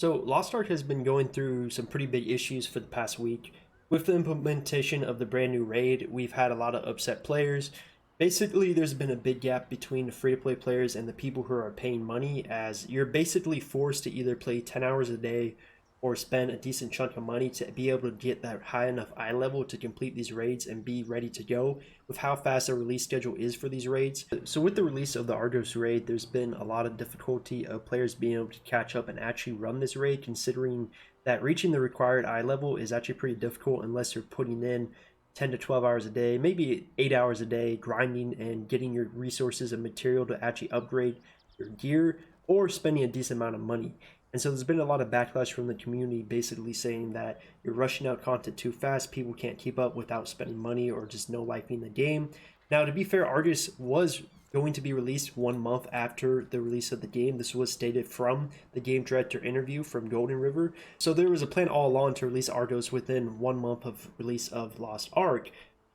So Lost Ark has been going through some pretty big issues for the past week. With the implementation of the brand new raid, we've had a lot of upset players. Basically, there's been a big gap between the free-to-play players and the people who are paying money, as you're basically forced to either play 10 hours a day or spend a decent chunk of money to be able to get that high enough eye level to complete these raids and be ready to go with how fast the release schedule is for these raids. So with the release of the Argos raid, there's been a lot of difficulty of players being able to catch up and actually run this raid, considering that reaching the required eye level is actually pretty difficult unless you're putting in 10 to 12 hours a day, maybe 8 hours a day, grinding and getting your resources and material to actually upgrade your gear, or spending a decent amount of money. And so there's been a lot of backlash from the community basically saying that you're rushing out content too fast, people can't keep up without spending money or just no lifing the game. Now, to be fair, Argus was going to be released 1 month after the release of the game. This was stated from the game director interview from Golden River. So there was a plan all along to release Argos within 1 month of release of Lost Ark.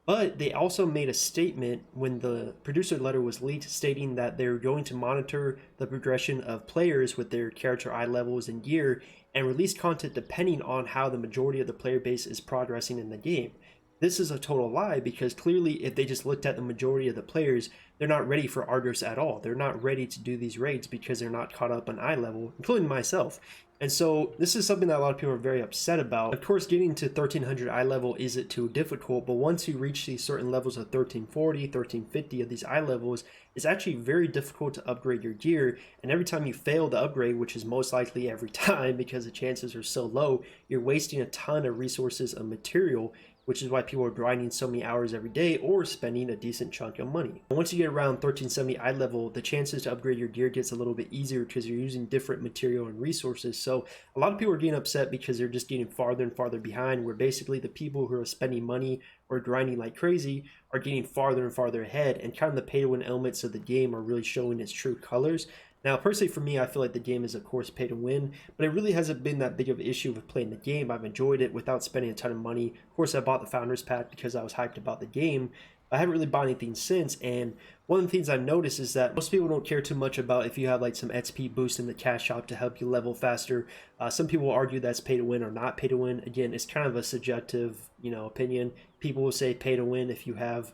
But they also made a statement when the producer letter was leaked stating that they're going to monitor the progression of players with their character eye levels and gear and release content depending on how the majority of the player base is progressing in the game. This is a total lie, because clearly if they just looked at the majority of the players, they're not ready for Argos at all. They're not ready to do these raids because they're not caught up on eye level, including myself. And so this is something that a lot of people are very upset about. Of course, getting to 1300 eye level isn't too difficult, but once you reach these certain levels of 1340, 1350 of these eye levels, it's actually very difficult to upgrade your gear. And every time you fail to upgrade, which is most likely every time because the chances are so low, you're wasting a ton of resources and material, which is why people are grinding so many hours every day or spending a decent chunk of money. Once you get around 1370 eye level, the chances to upgrade your gear gets a little bit easier because you're using different material and resources. So a lot of people are getting upset because they're just getting farther and farther behind, where basically the people who are spending money or grinding like crazy are getting farther and farther ahead, and kind of the pay to win elements of the game are really showing its true colors. Now, personally for me, I feel like the game is of course pay to win, but it really hasn't been that big of an issue with playing the game. I've enjoyed it without spending a ton of money. Of course, I bought the Founders Pack because I was hyped about the game. I haven't really bought anything since, and one of the things I've noticed is that most people don't care too much about if you have like some XP boost in the cash shop to help you level faster. Some people will argue that's pay to win or not pay to win. Again, it's kind of a subjective, opinion. People will say pay to win if you have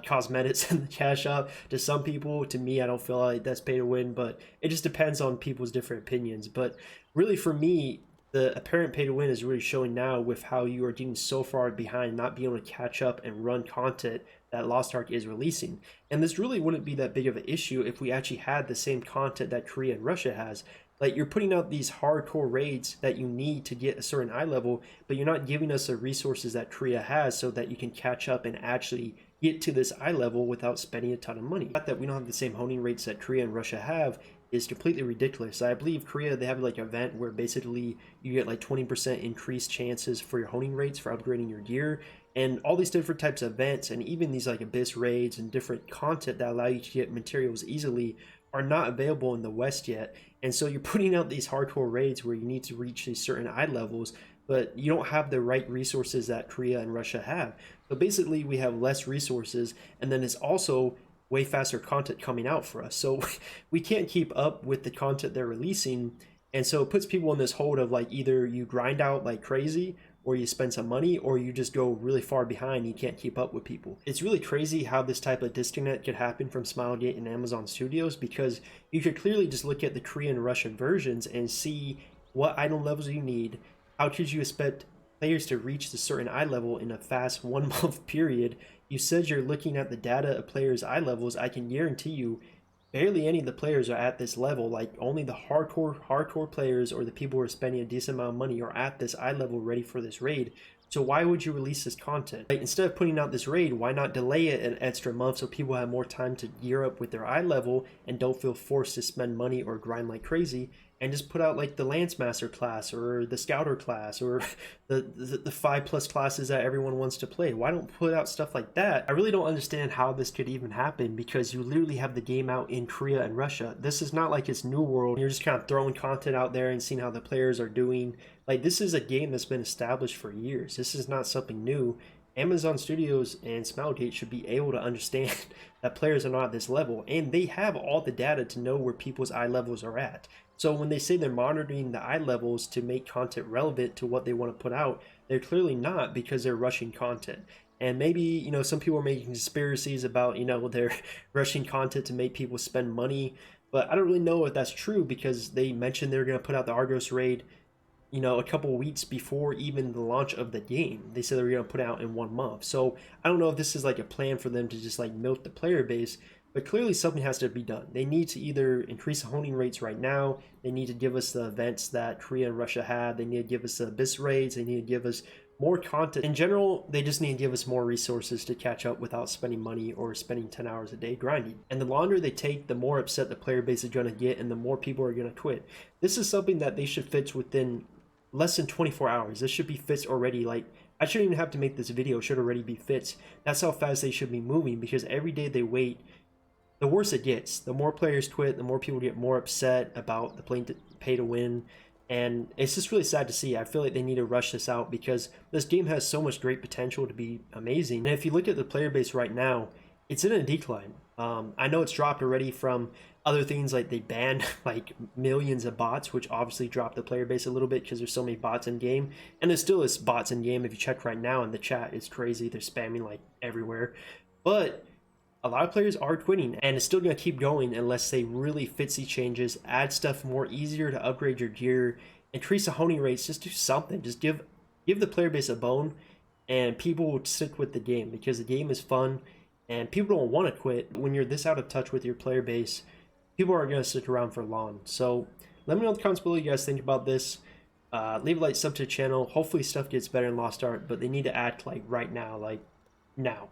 cosmetics in the cash shop. To some people, to me, I don't feel like that's pay to win, but it just depends on people's different opinions. But really for me, the apparent pay to win is really showing now with how you are getting so far behind, not being able to catch up and run content that Lost Ark is releasing. And this really wouldn't be that big of an issue if we actually had the same content that Korea and Russia has. Like, you're putting out these hardcore raids that you need to get a certain eye level, but you're not giving us the resources that Korea has so that you can catch up and actually get to this eye level without spending a ton of money. The fact that we don't have the same honing rates that Korea and Russia have is completely ridiculous. I believe Korea, they have like an event where basically you get like 20% increased chances for your honing rates for upgrading your gear, and all these different types of events, and even these like abyss raids and different content that allow you to get materials easily are not available in the West yet. And so you're putting out these hardcore raids where you need to reach these certain eye levels, but you don't have the right resources that Korea and Russia have. So basically we have less resources, and then it's also way faster content coming out for us. So we can't keep up with the content they're releasing. And so it puts people in this hold of like, either you grind out like crazy, or you spend some money, or you just go really far behind and you can't keep up with people. It's really crazy how this type of disconnect could happen from Smilegate and Amazon Studios, because you could clearly just look at the Korean and Russian versions and see what item levels you need. How could you expect players to reach the certain eye level in a fast 1 month period? You said you're looking at the data of players' eye levels. I can guarantee you barely any of the players are at this level. Like, only the hardcore players or the people who are spending a decent amount of money are at this eye level ready for this raid. So why would you release this content? Like, instead of putting out this raid, why not delay it an extra month so people have more time to gear up with their eye level and don't feel forced to spend money or grind like crazy, and just put out like the Lance Master class or the Scouter class or the 5+ classes that everyone wants to play? Why don't put out stuff like that? I really don't understand how this could even happen, because you literally have the game out in Korea and Russia. This is not like it's New World. You're just kind of throwing content out there and seeing how the players are doing. Like, this is a game that's been established for years. This is not something new. Amazon Studios and Smilegate should be able to understand that players are not at this level, and they have all the data to know where people's eye levels are at. So when they say they're monitoring the eye levels to make content relevant to what they want to put out, they're clearly not, because they're rushing content. And maybe, some people are making conspiracies about, they're rushing content to make people spend money. But I don't really know if that's true, because they mentioned they're going to put out the Argos raid, a couple of weeks before even the launch of the game. They said they were going to put it out in 1 month. So I don't know if this is like a plan for them to just like milk the player base, but clearly something has to be done. They need to either increase the honing rates right now. They need to give us the events that Korea and Russia had. They need to give us the abyss raids. They need to give us more content. In general, they just need to give us more resources to catch up without spending money or spending 10 hours a day grinding. And the longer they take, the more upset the player base is going to get, and the more people are going to quit. This is something that they should fix within less than 24 hours. This should be fixed already. Like, I shouldn't even have to make this video. It should already be fixed. That's how fast they should be moving, because every day they wait, the worse it gets. The more players quit, the more people get more upset about the playing to pay to win. And it's just really sad to see. I feel like they need to rush this out, because this game has so much great potential to be amazing. And if you look at the player base right now, it's in a decline. I know it's dropped already from other things, like they banned like millions of bots, which obviously dropped the player base a little bit because there's so many bots in game. And there still is bots in game. If you check right now in the chat, it's crazy. They're spamming like everywhere. But a lot of players are quitting, and it's still going to keep going unless they really fix these changes, add stuff more easier to upgrade your gear, increase the honing rates, just do something. Just give the player base a bone, and people will stick with the game, because the game is fun and people don't want to quit. When you're this out of touch with your player base, people aren't going to stick around for long. So let me know in the comments below what you guys think about this. Leave a like, sub to the channel. Hopefully stuff gets better in Lost Ark, but they need to act like right now, like now.